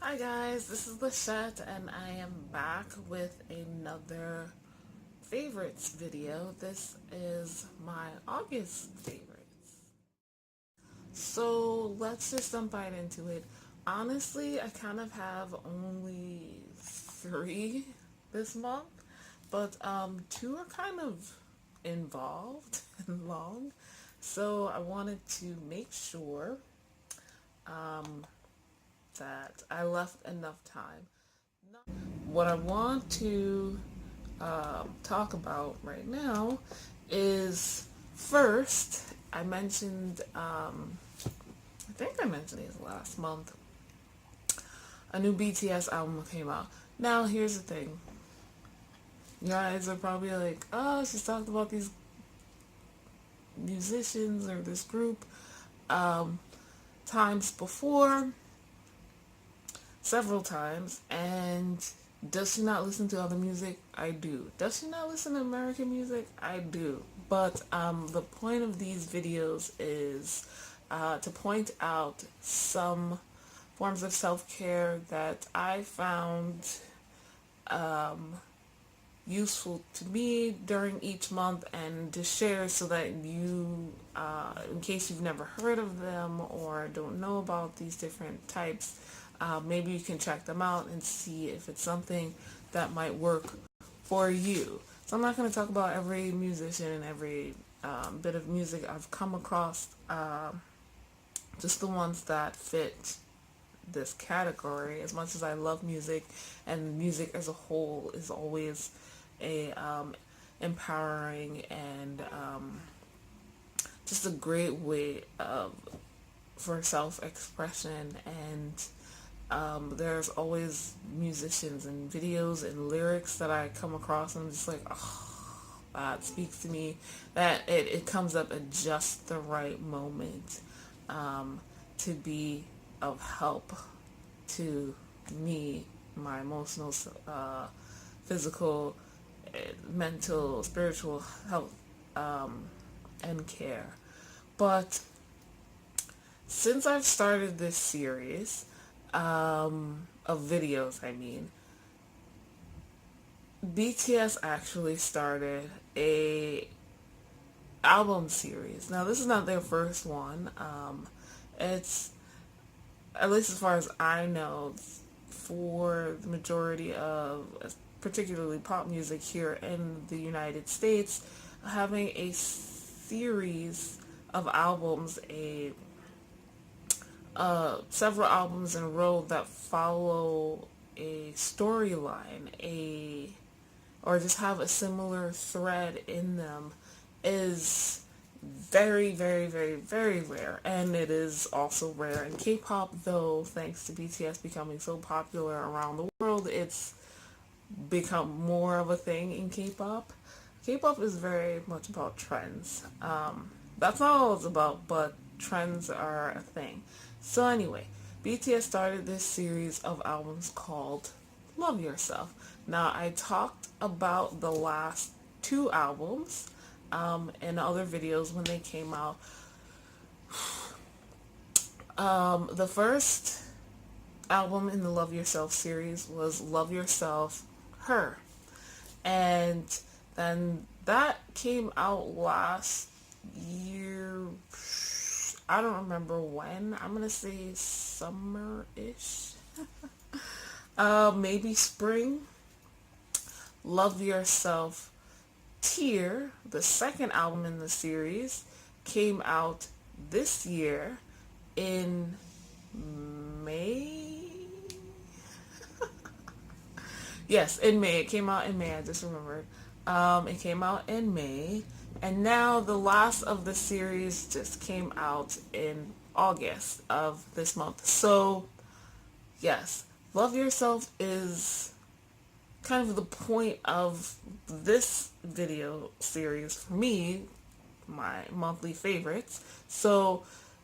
Hi guys, this is Lachette and I am back with another favorites video. This is my August favorites. So let's just jump right into it. Honestly, I kind of have only 3 this month, but 2 are kind of involved and long. So I wanted to make sure that I left enough time. What I want to talk about right now is first, I mentioned, I think I mentioned it last month, a new BTS album came out. Now, here's the thing. You guys are probably like, oh, she's talked about these musicians or this group times before, several times, and does she not listen to other music? I do. Does she not listen to American music? I do. But the point of these videos is to point out some forms of self-care that I found useful to me during each month, and to share so that you, in case you've never heard of them or don't know about these different types, maybe you can check them out and see if it's something that might work for you. So I'm not going to talk about every musician and every bit of music I've come across, just the ones that fit this category. As much as I love music, and music as a whole is always a empowering and just a great way for self-expression, and there's always musicians and videos and lyrics that I come across and I'm just like, oh, that speaks to me, that it comes up at just the right moment to be of help to me, my emotional, physical, mental, spiritual health and care. But since I've started this series of videos, BTS actually started a album series. Now, this is not their first one. It's, at least as far as I know, for the majority of particularly pop music here in the United States, having a series of albums, several albums in a row that follow a storyline, or just have a similar thread in them, is very, very, very, very rare. And it is also rare in K-pop, though thanks to BTS becoming so popular around the world, it's become more of a thing in K-pop. K-pop is very much about trends. That's not all it's about, but trends are a thing. So anyway, BTS started this series of albums called Love Yourself. Now, I talked about the last 2 albums in other videos when they came out. The first album in the Love Yourself series was Love Yourself, Her. And then that came out last year. I don't remember when. I'm going to say summer-ish. Maybe spring. Love Yourself, Tear, the second album in the series, came out this year in May. Yes, in May. It came out in May. I just remembered. It came out in May. And now the last of the series just came out in August of this month. So, yes, Love Yourself is kind of the point of this video series for me, my monthly favorites. So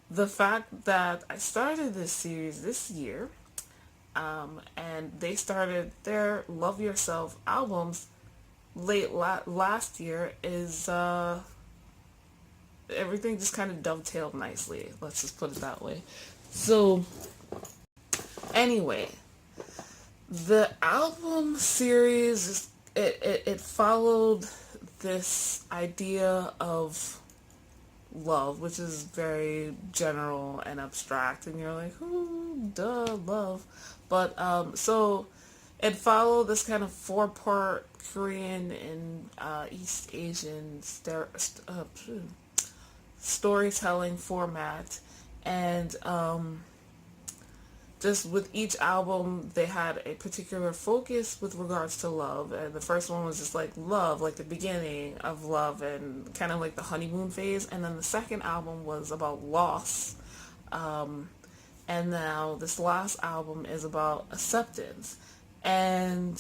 the fact that I started this series this year, and they started their Love Yourself albums late last year, is everything just kind of dovetailed nicely. Let's just put it that way. So anyway, The album series, it followed this idea of love, which is very general and abstract, and you're like, "Ooh, duh, love." But so it followed this kind of four-part Korean and East Asian storytelling format, and just with each album they had a particular focus with regards to love. And the first one was just like love, like the beginning of love and kind of like the honeymoon phase. And then the second album was about loss, and now this last album is about acceptance. And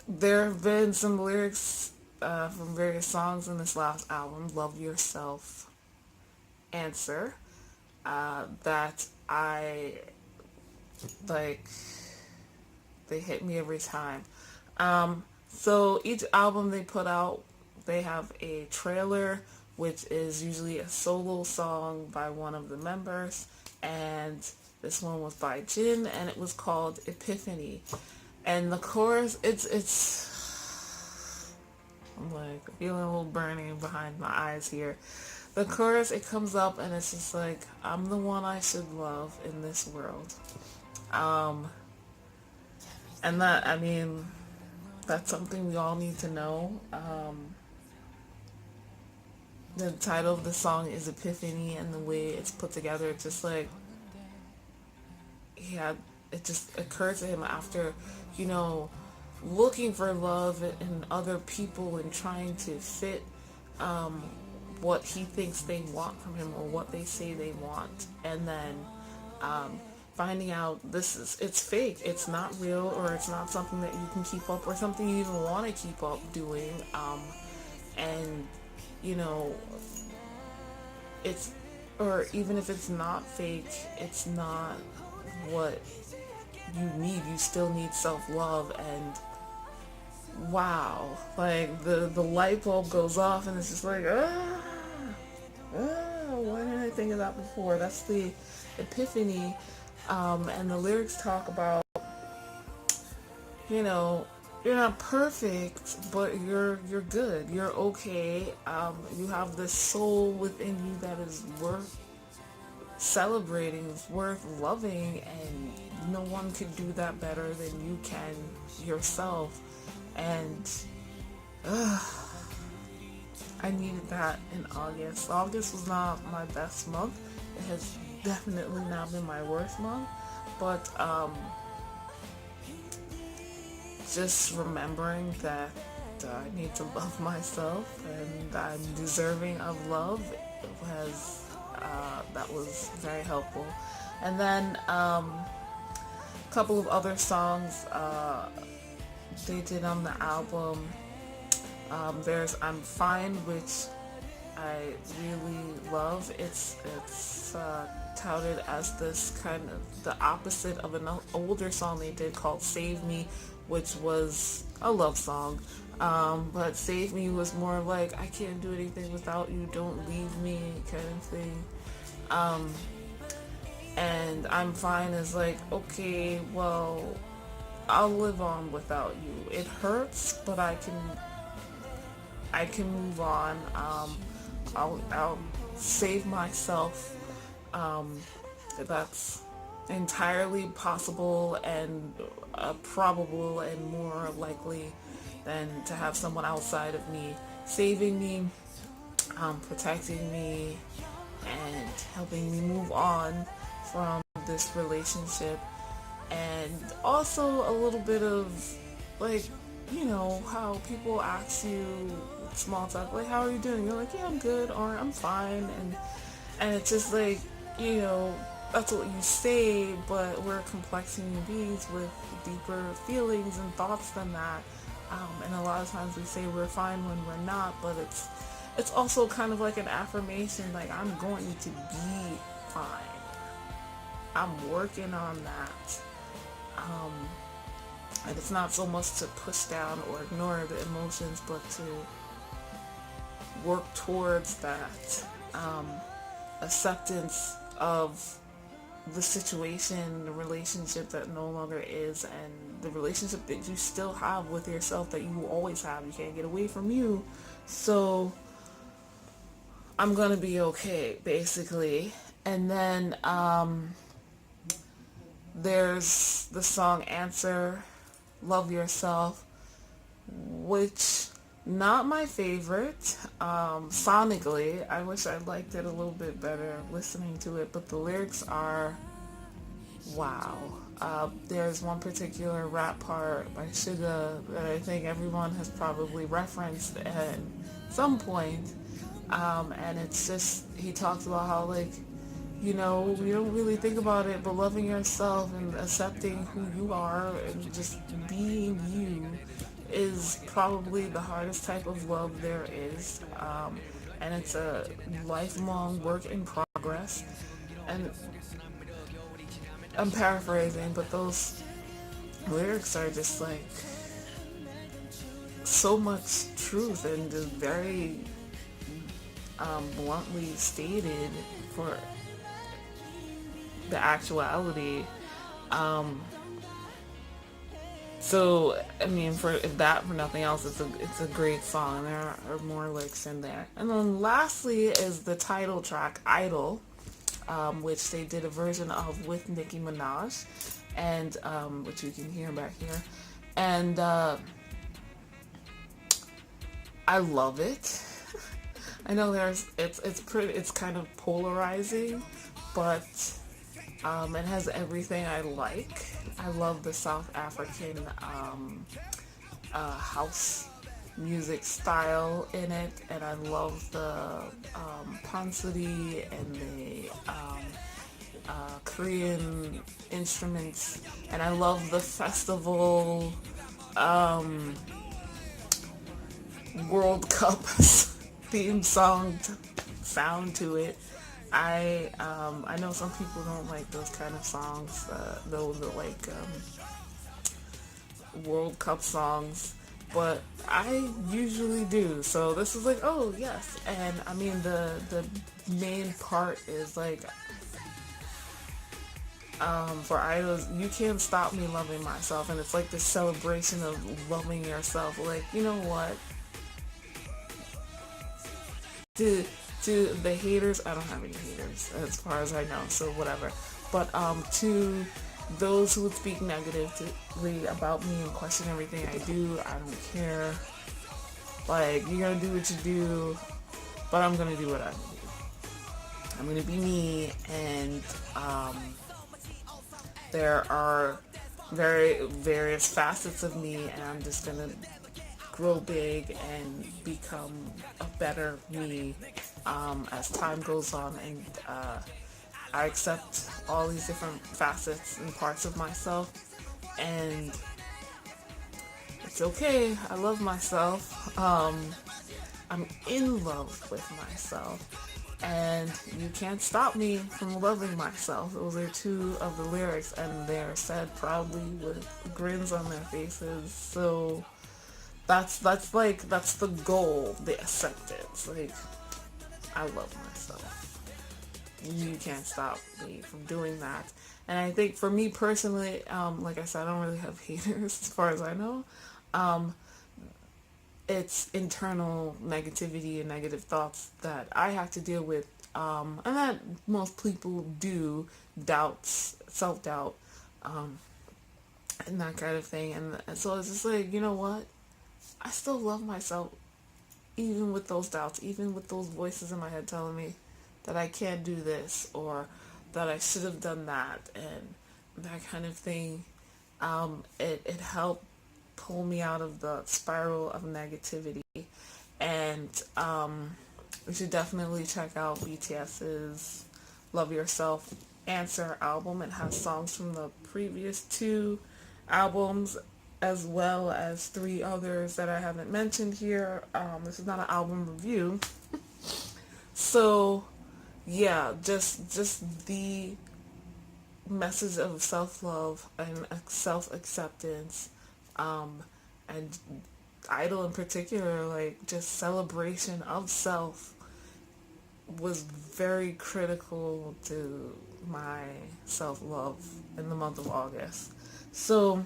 there have been some lyrics from various songs in this last album, Love Yourself, Answer, that I like. They hit me every time. So each album they put out, they have a trailer, which is usually a solo song by one of the members, and this one was by Jin, and it was called Epiphany. And the chorus, I'm like feeling a little burning behind my eyes here. The chorus, it comes up and it's just like, I'm the one I should love in this world. Um, and that, I mean, that's something we all need to know. The title of the song is Epiphany, and the way it's put together, it's just like, it just occurred to him after, you know, looking for love in other people and trying to fit what he thinks they want from him or what they say they want, and then finding out it's fake, it's not real, or it's not something that you can keep up, or something you even want to keep up doing, and you know, it's, or even if it's not fake, it's not what you need. You still need self-love. And wow, like the light bulb goes off and it's just like, why didn't I think of that before? That's the epiphany. And the lyrics talk about, you know, you're not perfect, but you're good. You're okay. You have this soul within you that is worth celebrating, is worth loving, and no one could do that better than you can yourself. And I needed that in August. August was not my best month. It has definitely not been my worst month, but just remembering that I need to love myself and I'm deserving of love has that was very helpful. And then a couple of other songs they did on the album. There's I'm Fine, which I really love. It's touted as this kind of the opposite of an older song they did called Save Me, which was a love song. But Save Me was more like, I can't do anything without you, don't leave me kind of thing. And I'm Fine is like, okay, well, I'll live on without you. It hurts, but I can move on. I'll save myself. That's entirely possible and probable and more likely than to have someone outside of me saving me, protecting me, and helping me move on from this relationship. And also a little bit of, like, you know, how people ask you small talk, like, how are you doing? You're like, yeah, I'm good, or I'm fine. And it's just like, you know, that's what you say, but we're complex human beings with deeper feelings and thoughts than that. And a lot of times we say we're fine when we're not, but it's also kind of like an affirmation, like, I'm going to be fine. I'm working on that. And it's not so much to push down or ignore the emotions, but to work towards that acceptance of the situation, the relationship that no longer is, and the relationship that you still have with yourself that you will always have. You can't get away from you. So I'm gonna be okay, basically. And then there's the song Answer, Love Yourself, which not my favorite. Sonically, I wish I liked it a little bit better listening to it, but the lyrics are wow. There's one particular rap part by Suga that I think everyone has probably referenced at some point. And it's just, he talks about how, like, you know, we don't really think about it, but loving yourself and accepting who you are and just being you is probably the hardest type of love there is. And it's a lifelong work in progress. And I'm paraphrasing, but those lyrics are just like so much truth and just very bluntly stated for the actuality. So I mean, for if that for nothing else, it's a great song. There are more licks in there. And then lastly is the title track "Idol," which they did a version of with Nicki Minaj, and which you can hear back here. And I love it. I know it's kind of polarizing, but it has everything I like. I love the South African house music style in it, and I love the pansori and the Korean instruments, and I love the festival World Cup theme song sound to it. I know some people don't like those kind of songs, those are like World Cup songs, but I usually do. So this is like, oh yes, and I mean the main part is like for idols, you can't stop me loving myself, and it's like this celebration of loving yourself. Like, you know what? To the haters, I don't have any haters as far as I know, so whatever. But to those who would speak negatively about me and question everything I do, I don't care. Like, you're gonna do what you do, but I'm gonna do what I'm gonna do. I'm gonna be me, and there are various facets of me, and I'm just gonna grow big and become a better me as time goes on, and I accept all these different facets and parts of myself, and it's okay. I love myself. I'm in love with myself, and you can't stop me from loving myself. Those are two of the lyrics, and they're said proudly with grins on their faces. So that's the goal, the acceptance. Like, I love myself. You can't stop me from doing that. And I think for me personally, like I said, I don't really have haters as far as I know. It's internal negativity and negative thoughts that I have to deal with, and that most people do, doubts, self-doubt, and that kind of thing. And so it's just like, you know what? I still love myself, even with those doubts, even with those voices in my head telling me that I can't do this, or that I should have done that, and that kind of thing. It helped pull me out of the spiral of negativity. And you should definitely check out BTS's Love Yourself Answer album. It has songs from the previous two albums, as well as three others that I haven't mentioned here. This is not an album review. So yeah, just the message of self-love and self-acceptance, and Idol in particular, like, just celebration of self was very critical to my self-love in the month of August. So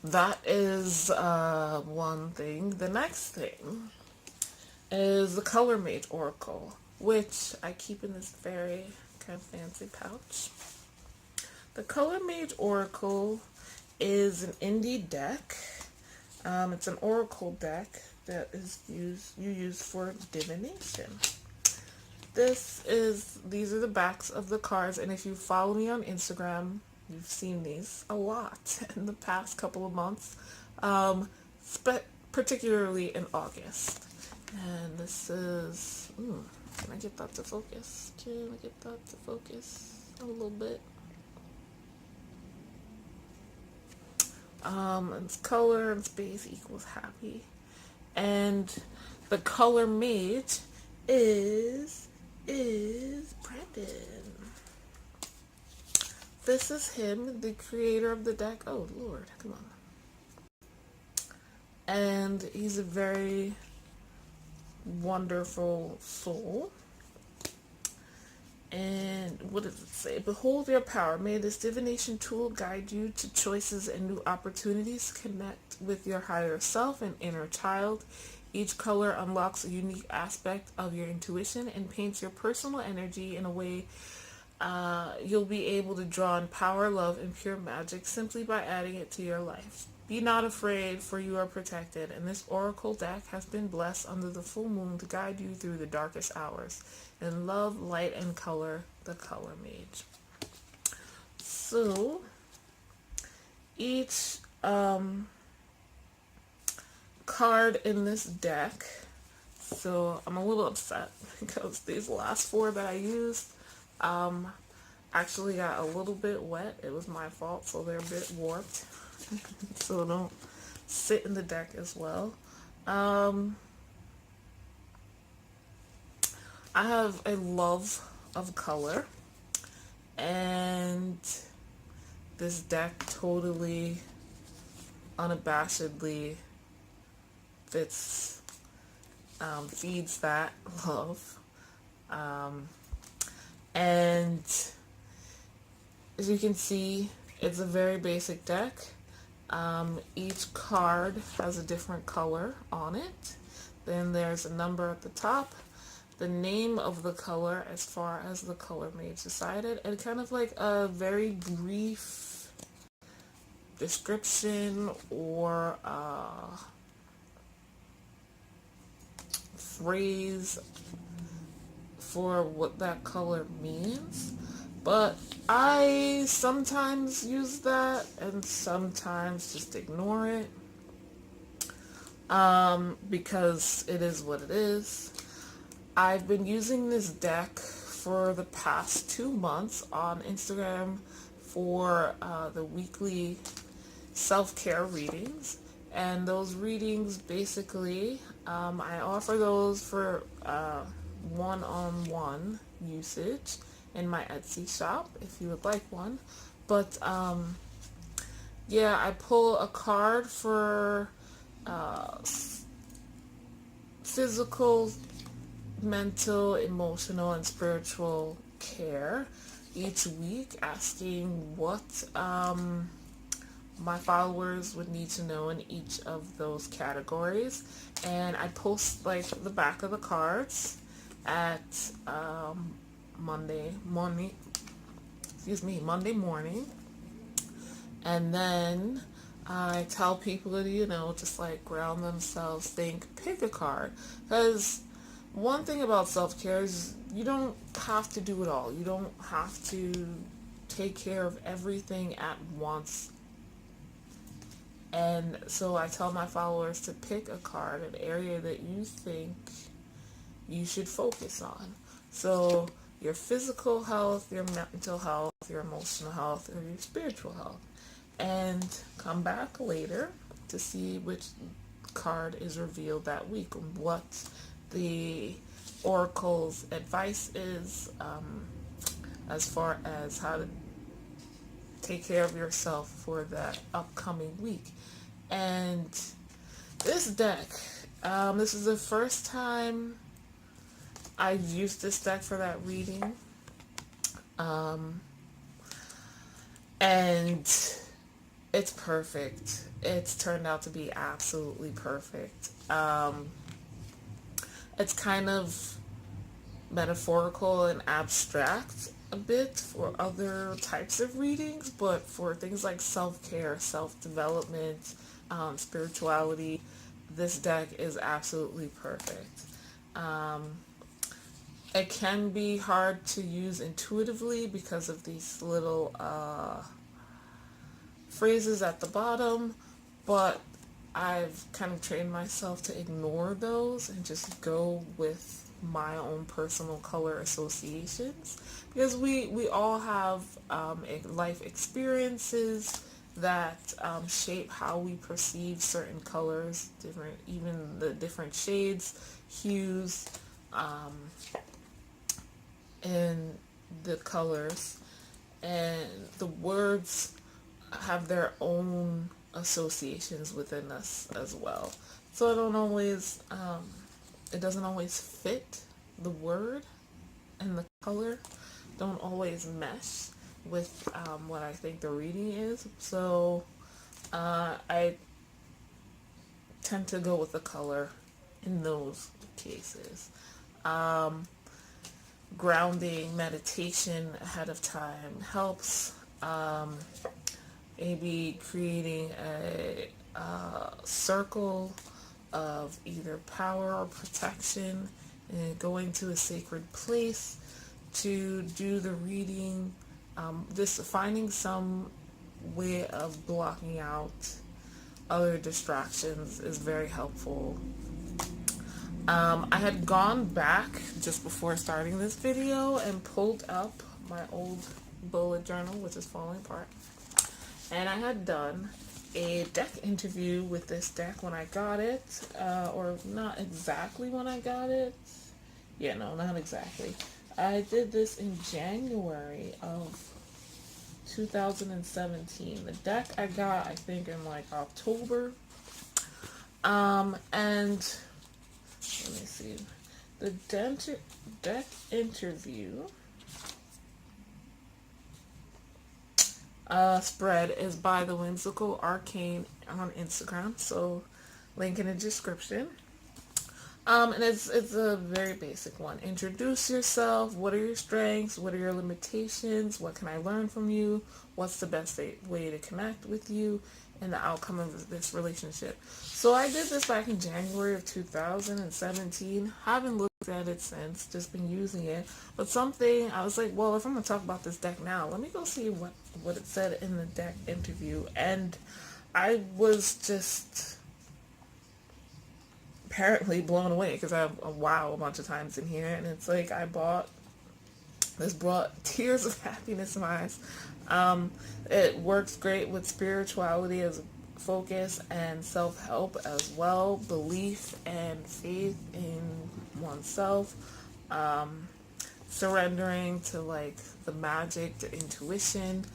that is one thing. The next thing is the Color Mage Oracle, which I keep in this very kind of fancy pouch. The Color Mage Oracle is an indie deck. It's an oracle deck that you use for divination. These are the backs of the cards, and if you follow me on Instagram, you've seen these a lot in the past couple of months, particularly in August. And this is, can I get that to focus? Can I get that to focus a little bit? It's color and space equals happy. And the color mage is Brandon. This is him, the creator of the deck. Oh Lord, come on. And he's a very wonderful soul. And what does it say? Behold your power. May this divination tool guide you to choices and new opportunities. Connect with your higher self and inner child. Each color unlocks a unique aspect of your intuition and paints your personal energy in a way you'll be able to draw in power, love, and pure magic simply by adding it to your life. Be not afraid, for you are protected, and this oracle deck has been blessed under the full moon to guide you through the darkest hours. In love, light, and color, the Color Mage. So, each card in this deck, so I'm a little upset because these last four that I used actually got a little bit wet. It was my fault, so they're a bit warped. So don't sit in the deck as well. I have a love of color, and this deck totally unabashedly feeds that love. And as you can see, it's a very basic deck. Each card has a different color on it. Then there's a number at the top, the name of the color as far as the color mage decided, and kind of like a very brief description or phrase for what that color means. But I sometimes use that and sometimes just ignore it because it is what it is. I've been using this deck for the past 2 months on Instagram for the weekly self-care readings. And those readings basically, I offer those for one-on-one usage in my Etsy shop if you would like one. But yeah, I pull a card for physical, mental, emotional, and spiritual care each week, asking what my followers would need to know in each of those categories. And I post like the back of the cards at Monday morning, and then I tell people to, just like ground themselves, pick a card. Because one thing about self-care is you don't have to do it all. You don't have to take care of everything at once. And so I tell my followers to pick a card, an area that you think you should focus on. So your physical health, your mental health, your emotional health, or your spiritual health. And come back later to see which card is revealed that week, and what the oracle's advice is as far as how to take care of yourself for that upcoming week. And this deck, this is the first time I used this deck for that reading. Um, and it's perfect. It's turned out to be absolutely perfect. It's kind of metaphorical and abstract a bit for other types of readings, but for things like self-care, self-development, spirituality, this deck is absolutely perfect. It can be hard to use intuitively because of these little phrases at the bottom, but I've kind of trained myself to ignore those and just go with my own personal color associations, because we all have life experiences that shape how we perceive certain colors, different, even the different shades, hues, in the colors, and the words have their own associations within us as well. So it doesn't always fit. The word and the color don't always mesh with what I think the reading is. So I tend to go with the color in those cases. Grounding meditation ahead of time helps. Maybe creating a circle of either power or protection and going to a sacred place to do the reading. Just finding some way of blocking out other distractions is very helpful. I had gone back just before starting this video and pulled up my old bullet journal, which is falling apart. And I had done a deck interview with this deck when I got it, or not exactly when I got it. Yeah, no, not exactly. I did this in January of 2017. The deck I got, I think, in like October. And let me see. The deck interview spread is by the Whimsical Arcane on Instagram, so link in the description. And it's a very basic one. Introduce yourself. What are your strengths? What are your limitations? What can I learn from you? What's the best way to connect with you and the outcome of this relationship? So I did this back in January of 2017. Haven't looked at it since, just been using it. But something, I was like, well, if I'm going to talk about this deck now, let me go see what it said in the deck interview. And I was just apparently blown away, because I have a bunch of times in here, and it's like this brought tears of happiness to my eyes. It works great with spirituality as a focus and self-help as well, belief and faith in oneself, surrendering to like the magic, the intuition,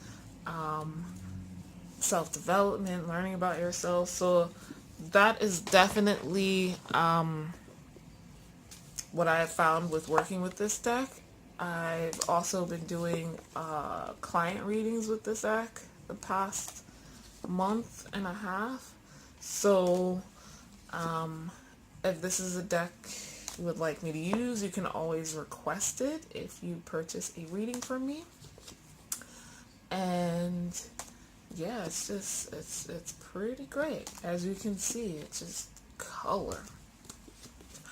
self-development, learning about yourself. So that is definitely what I have found with working with this deck. I've also been doing client readings with this deck the past month and a half. So if this is a deck you would like me to use, you can always request it if you purchase a reading from me. And yeah, it's pretty great. As you can see, it's just color.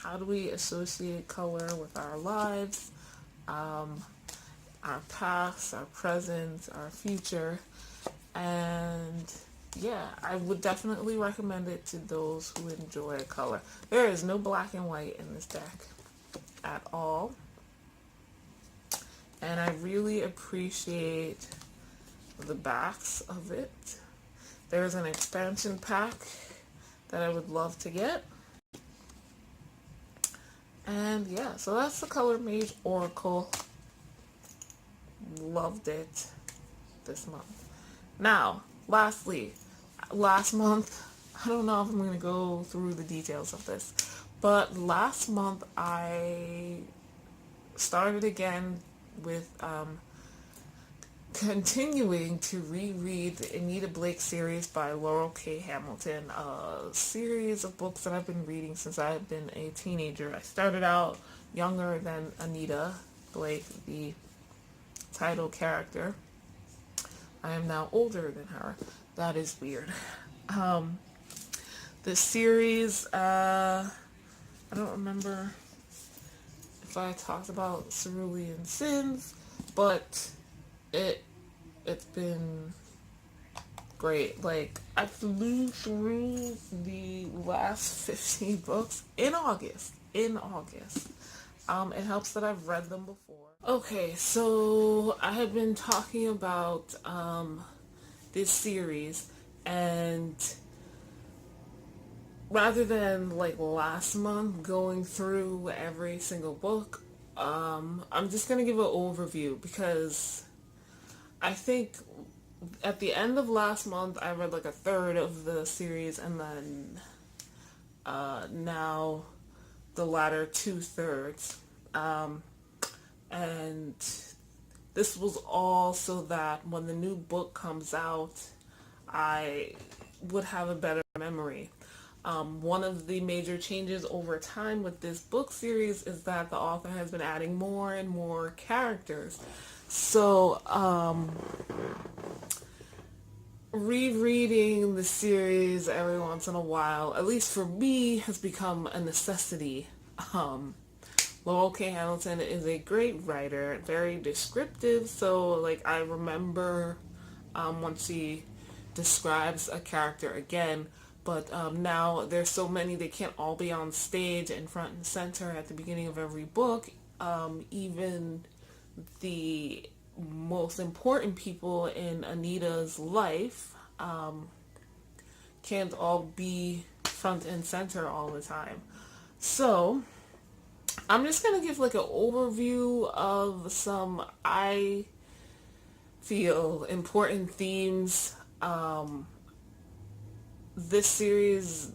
How do we associate color with our lives, our past, our present, our future? And yeah, I would definitely recommend it to those who enjoy color. There is no black and white in this deck at all. And I really appreciate the backs of it. There's an expansion pack that I would love to get. And yeah, so that's the Color Mage Oracle. Loved it this month. Now, lastly, last month, I don't know if I'm going to go through the details of this, but last month I started again with continuing to reread the Anita Blake series by Laurel K. Hamilton, a series of books that I've been reading since I've been a teenager. I started out younger than Anita Blake, the title character. I am now older than her. That is weird. Um, the series, I don't remember if I talked about cerulean sins, but it's been great. Like, I flew through the last 15 books in August. It helps that I've read them before. Okay, so I have been talking about this series, and rather than like last month going through every single book, I'm just gonna give an overview because I think at the end of last month I read like a third of the series, and then now the latter 2/3. And this was all so that when the new book comes out, I would have a better memory. One of the major changes over time with this book series is that the author has been adding more and more characters. So, rereading the series every once in a while, at least for me, has become a necessity. Laurel K. Hamilton is a great writer, very descriptive, so like I remember once she describes a character again, but now there's so many they can't all be on stage and front and center at the beginning of every book. Even the most important people in Anita's life can't all be front and center all the time. So I'm just going to give like an overview of some, I feel, important themes. This series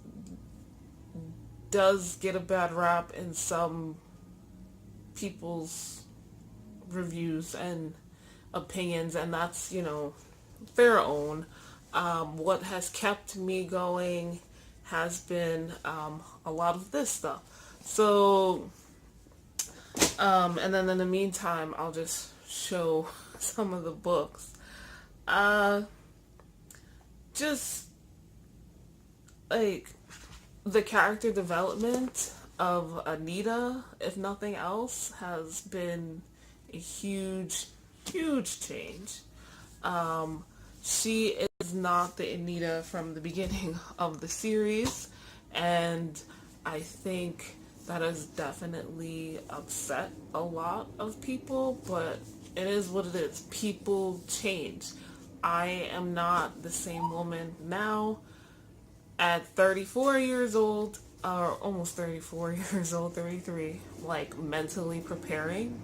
does get a bad rap in some people's reviews and opinions, and that's, their own. What has kept me going has been a lot of this stuff. So, and then in the meantime, I'll just show some of the books. Just like the character development of Anita, if nothing else, has been a huge, huge change. She is not the Anita from the beginning of the series, and I think that has definitely upset a lot of people, but it is what it is. People change. I am not the same woman now at 34 years old, or almost 34 years old, 33, like mentally preparing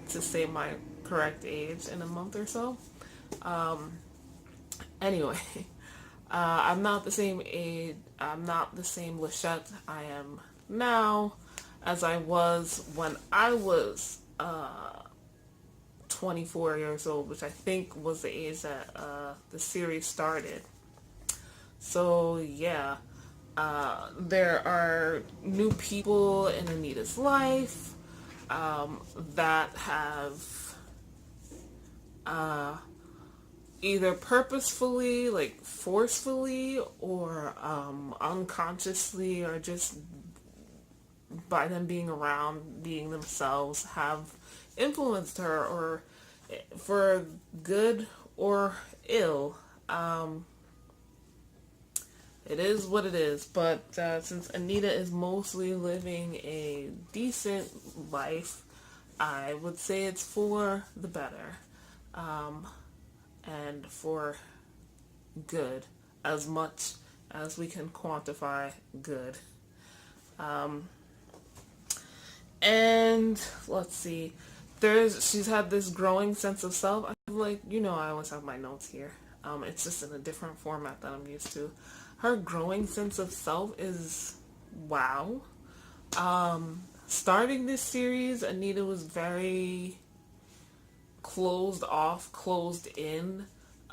to say my correct age in a month or so. Anyway, I'm not the same age, I'm not the same Lachette I am now as I was when I was 24 years old, which I think was the age that the series started. So yeah, there are new people in Anita's life that have either purposefully, like forcefully, or unconsciously, or just by them being around, being themselves, have influenced her, or for good or ill. It is what it is, but since Anita is mostly living a decent life, I would say it's for the better, and for good, as much as we can quantify good. And let's see, she's had this growing sense of self. I feel like, I always have my notes here. It's just in a different format that I'm used to. Her growing sense of self is wow. starting this series, Anita was very closed off, closed in.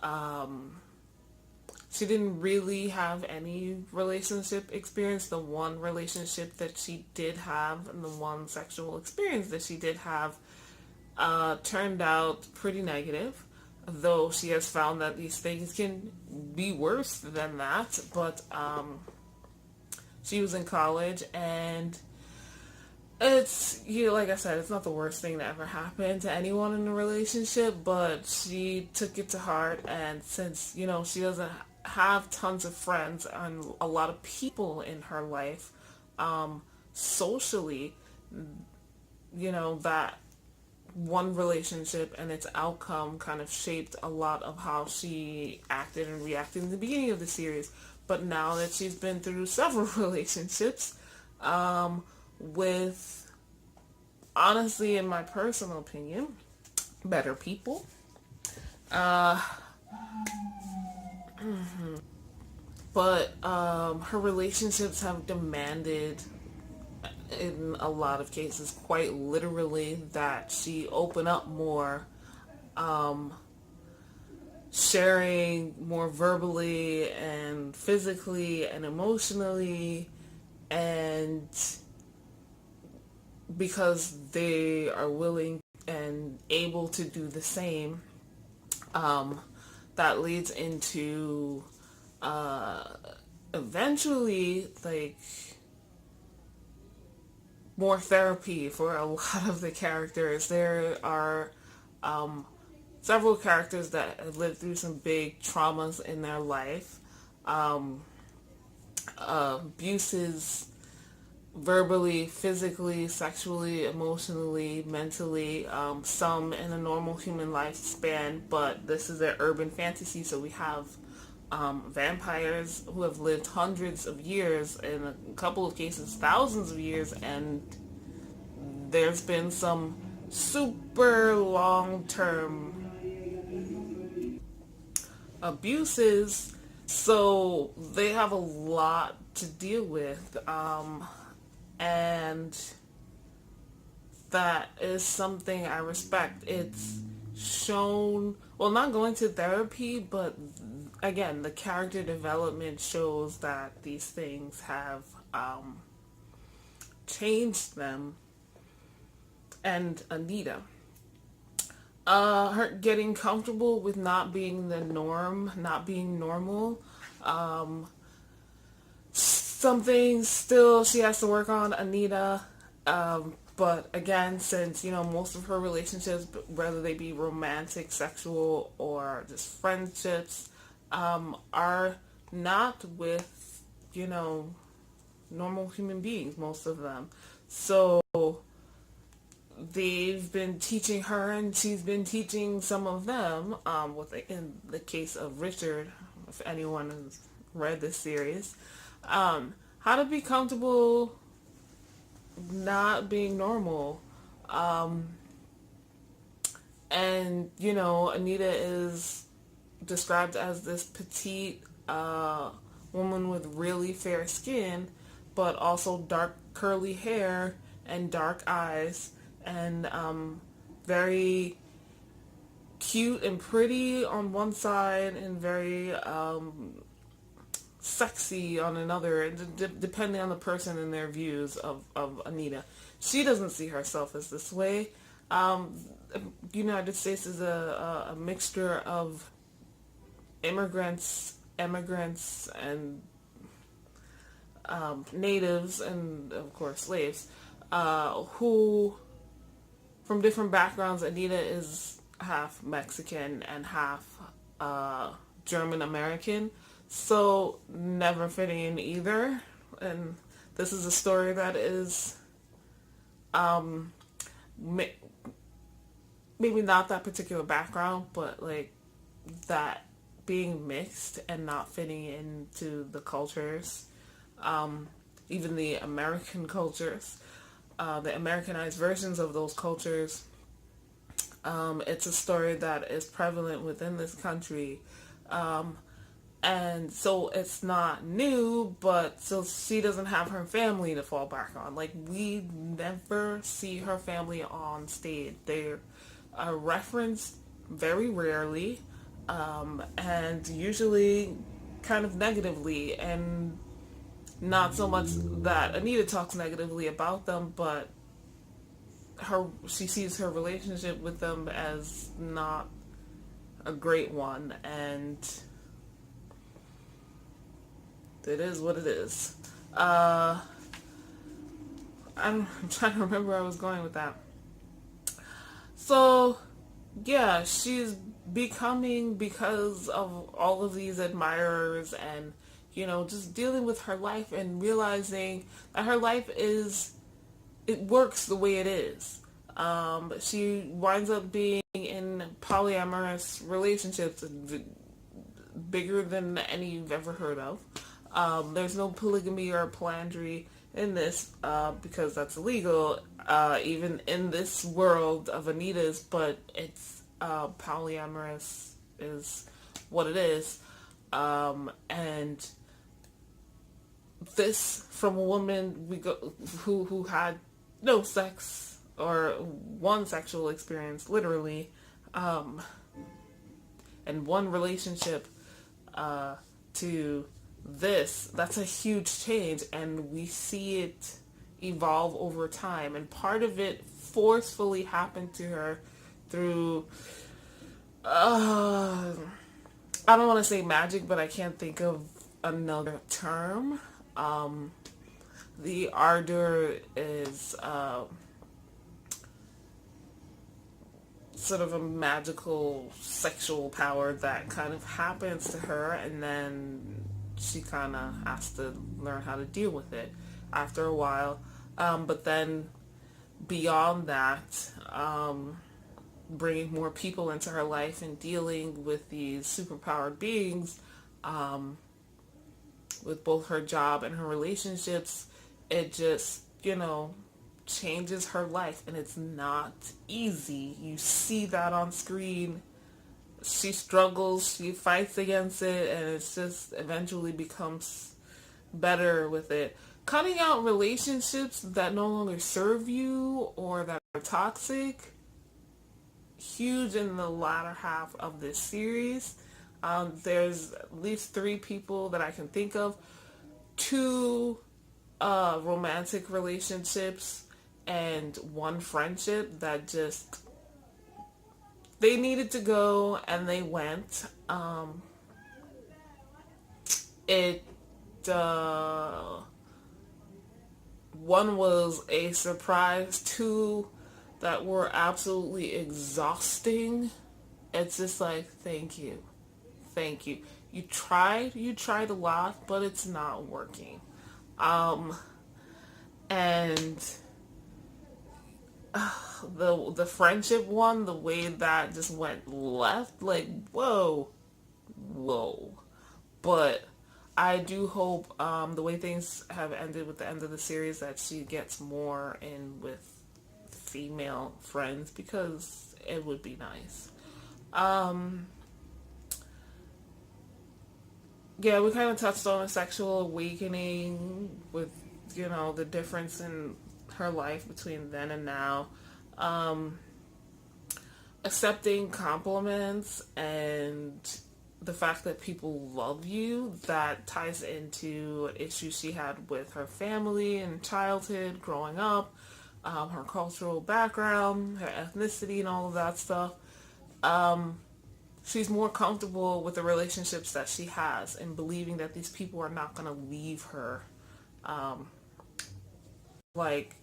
Um, she didn't really have any relationship experience. The one relationship that she did have and the one sexual experience that she did have turned out pretty negative, though she has found that these things can be worse than that. But she was in college, and it's, like I said, it's not the worst thing that ever happened to anyone in a relationship, but she took it to heart, and since, she doesn't have tons of friends and a lot of people in her life, socially, that one relationship and its outcome kind of shaped a lot of how she acted and reacted in the beginning of the series. But now that she's been through several relationships, with, honestly, in my personal opinion, better people, but her relationships have demanded, in a lot of cases, quite literally, that she open up more, sharing more verbally and physically and emotionally, and because they are willing and able to do the same, that leads into eventually, like, more therapy for a lot of the characters. There are several characters that have lived through some big traumas in their life. Abuses, verbally, physically, sexually, emotionally, mentally, some in a normal human lifespan, but this is an urban fantasy, so we have vampires who have lived hundreds of years, in a couple of cases thousands of years, and there's been some super long-term abuses, so they have a lot to deal with, and that is something I respect. It's shown, well, not going to therapy, but again, the character development shows that these things have changed them. And Anita, her getting comfortable with not being the norm, not being normal, something still she has to work on, Anita. But again, since, most of her relationships, whether they be romantic, sexual, or just friendships, are not with, normal human beings, most of them. So they've been teaching her, and she's been teaching some of them, in the case of Richard, if anyone has read this series, how to be comfortable not being normal. And, Anita is described as this petite woman with really fair skin, but also dark curly hair and dark eyes, and very cute and pretty on one side, and very sexy on another, depending on the person and their views of Anita. She doesn't see herself as this way. The United States is a mixture of immigrants, and natives, and of course slaves, who, from different backgrounds. Anita is half Mexican and half German American, so never fitting in either. And this is a story that is maybe not that particular background, but like that being mixed and not fitting into the cultures, even the American cultures, the Americanized versions of those cultures. It's a story that is prevalent within this country. And so it's not new, but so she doesn't have her family to fall back on. Like, we never see her family on stage. They're referenced very rarely, and usually kind of negatively, and not so much that Anita talks negatively about them, but she sees her relationship with them as not a great one, and it is what it is. I'm trying to remember where I was going with that. So, yeah, she's becoming, because of all of these admirers and, just dealing with her life and realizing that her life it works the way it is. She winds up being in polyamorous relationships bigger than any you've ever heard of. There's no polygamy or polyandry in this because that's illegal, even in this world of Anita's, but it's polyamorous is what it is. And this from a woman who had no sex or one sexual experience, literally, and one relationship to that's a huge change, and we see it evolve over time, and part of it forcefully happened to her through I don't want to say magic, but I can't think of another term. The ardor is sort of a magical sexual power that kind of happens to her, and then she kind of has to learn how to deal with it after a while. But then beyond that, bringing more people into her life and dealing with these superpowered beings, with both her job and her relationships, it just, changes her life, and it's not easy. You see that on screen. She struggles, she fights against it, and it's just eventually becomes better with it. Cutting out relationships that no longer serve you or that are toxic, huge in the latter half of this series. There's at least 3 people that I can think of. 2 romantic relationships and 1 friendship that just, they needed to go and they went. One was a surprise, 2 that were absolutely exhausting. It's just like, thank you. You tried a lot, but it's not working. And the friendship one, the way that just went left, like, whoa. But I do hope the way things have ended with the end of the series, that she gets more in with female friends, because it would be nice. Yeah, we kind of touched on a sexual awakening with, the difference in her life between then and now. Accepting compliments and the fact that people love you, that ties into issues she had with her family and childhood, growing up, her cultural background, her ethnicity, and all of that stuff. She's more comfortable with the relationships that she has and believing that these people are not going to leave her. Like,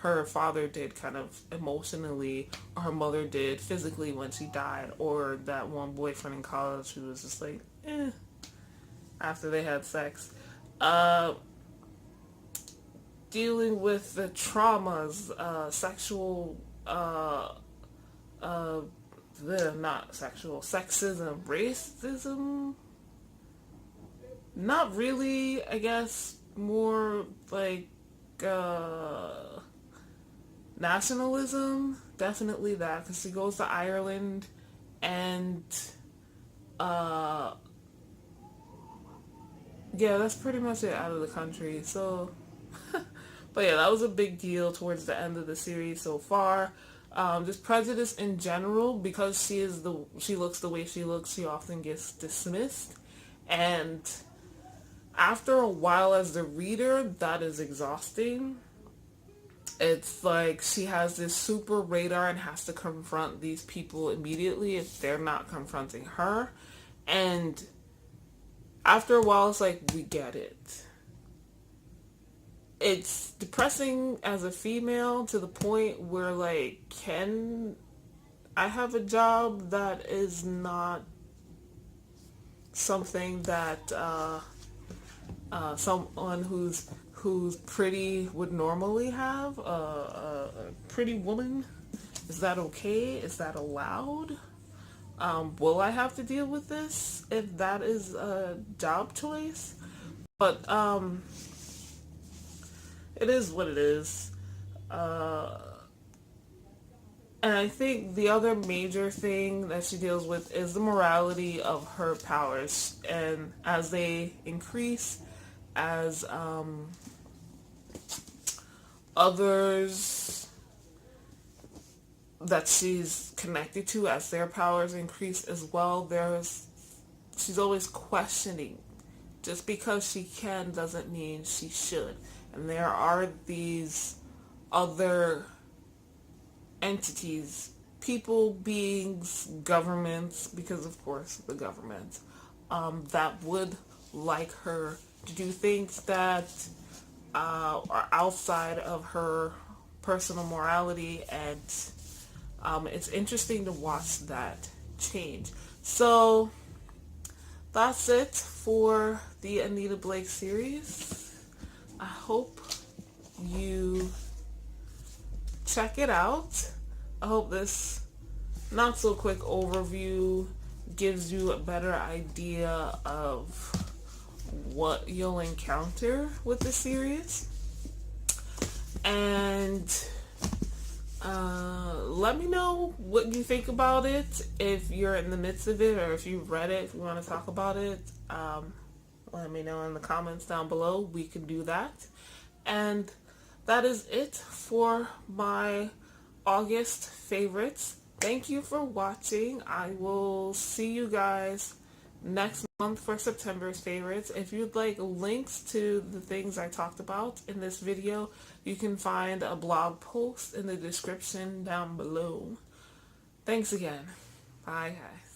her father did kind of emotionally, or her mother did physically when she died, or that one boyfriend in college who was just like, after they had sex. Dealing with the traumas, sexual, not sexual, sexism, racism, not really, I guess, more like, nationalism, definitely that, because she goes to Ireland, and yeah, that's pretty much it out of the country. So, but yeah, that was a big deal towards the end of the series so far. Just prejudice in general, because she looks the way she looks, she often gets dismissed, and after a while as the reader, that is exhausting. It's like she has this super radar and has to confront these people immediately if they're not confronting her. And after a while, it's like, we get it. It's depressing as a female to the point where, like, can I have a job that is not something that someone who's pretty would normally have? A pretty woman? Is that okay? Is that allowed? Will I have to deal with this if that is a job choice? But it is what it is. And I think the other major thing that she deals with is the morality of her powers. And as they increase, as others that she's connected to, as their powers increase as well, she's always questioning. Just because she can doesn't mean she should. And there are these other entities, people, beings, governments, because of course the government, that would like her to do things that are outside of her personal morality, and it's interesting to watch that change. So that's it for the Anita Blake series. I hope you check it out. I hope this not so quick overview gives you a better idea of what you'll encounter with the series. And let me know what you think about it, if you're in the midst of it or if you've read it, if you want to talk about it. Let me know in the comments down below. We can do that. And that is it for my August favorites. Thank you for watching. I will see you guys next month for September's favorites. If you'd like links to the things I talked about in this video, you can find a blog post in the description down below. Thanks again. Bye, guys.